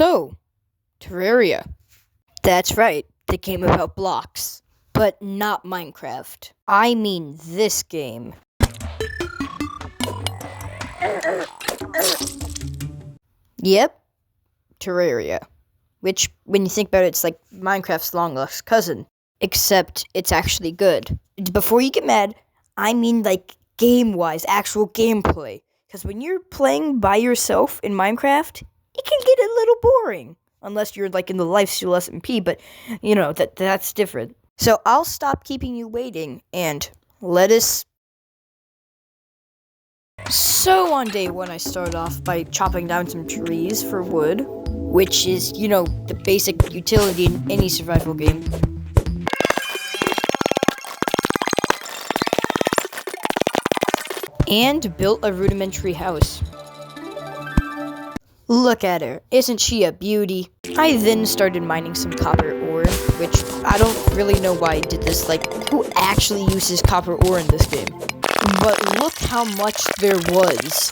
So, Terraria. That's right, the game about blocks. But not Minecraft. I mean this game. Yep, Terraria. Which, when you think about it, it's like Minecraft's long lost cousin. Except it's actually good. Before you get mad, I mean like game-wise, actual gameplay. Because when you're playing by yourself in Minecraft, it can get a little boring. Unless you're like in the lifesteal SMP, but you know, that's different. So I'll stop keeping you waiting and let us... So on day one I started off by chopping down some trees for wood, which is, you know, the basic utility in any survival game. And built a rudimentary house. Look at her, isn't she a beauty? I then started mining some copper ore, which I don't really know why I did this, like, who actually uses copper ore in this game? But look how much there was.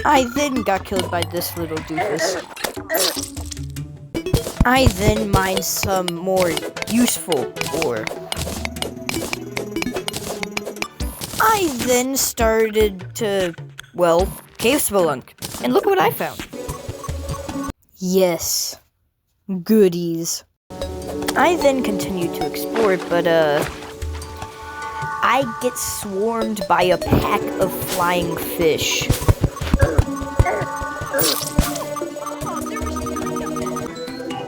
I then got killed by this little doofus. I then mined some more useful ore. I then started to, well, cave spelunk. And look what I found. Yes. Goodies. I then continued to explore, but, I get swarmed by a pack of flying fish.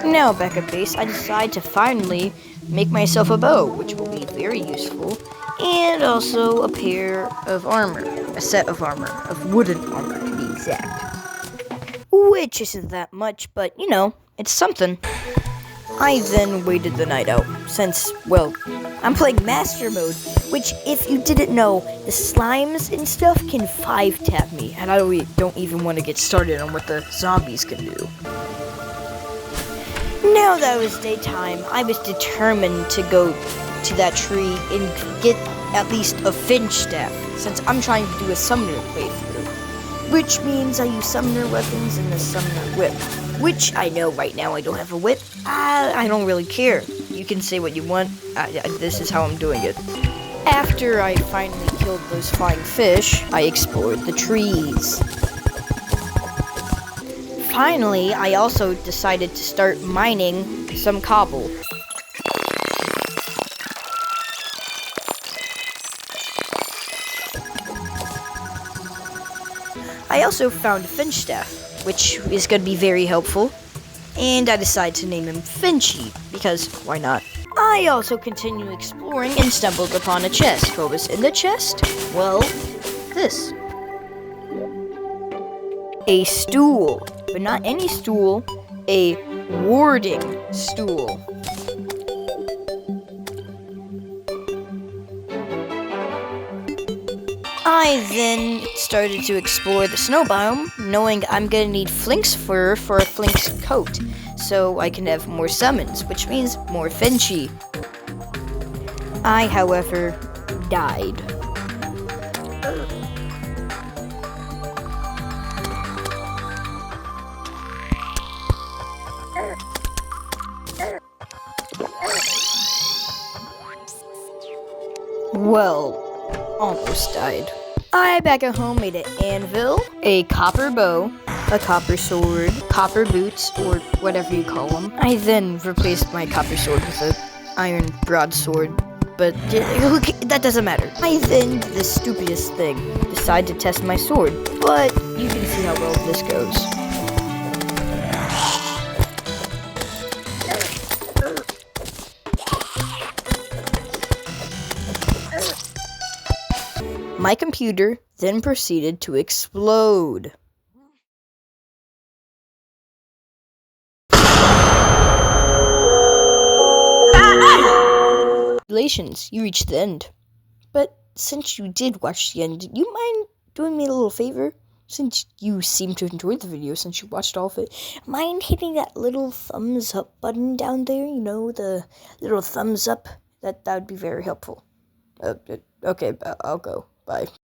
Now back at base, I decide to finally make myself a bow, which will be very useful, and also a pair of armor, a set of armor, of wooden armor to be exact. Which isn't that much, but you know, it's something. I then waited the night out, since, well, I'm playing Master Mode, which, if you didn't know, the slimes and stuff can 5-tap me, and I don't even want to get started on what the zombies can do. Now that it was daytime, I was determined to go to that tree and get at least a finch staff, since I'm trying to do a summoner playthrough, which means I use summoner weapons and a summoner whip. Which I know right now I don't have a whip. I don't really care. You can say what you want. This is how I'm doing it. After I finally killed those flying fish, I explored the trees. Finally, I also decided to start mining some cobble. I also found a finch staff, which is going to be very helpful, and I decided to name him Finchy, because why not? I also continued exploring and stumbled upon a chest. What was in the chest? Well, this. A stool, but not any stool, a warding stool. I then started to explore the snow biome, knowing I'm gonna need Flink's fur for a Flink's coat, so I can have more summons, which means more Finchy. I, however, died. Well, almost died. I, back at home, made an anvil, a copper bow, a copper sword, copper boots, or whatever you call them. I then replaced my copper sword with an iron broadsword, but that doesn't matter. I then did the stupidest thing, decided to test my sword, but you can see how well this goes. My computer then proceeded to explode. Congratulations, you reached the end. But since you did watch the end, you mind doing me a little favor? Since you seem to enjoy the video, since you watched all of it, mind hitting that little thumbs up button down there? You know, the little thumbs up? That would be very helpful. Okay, I'll go. Bye.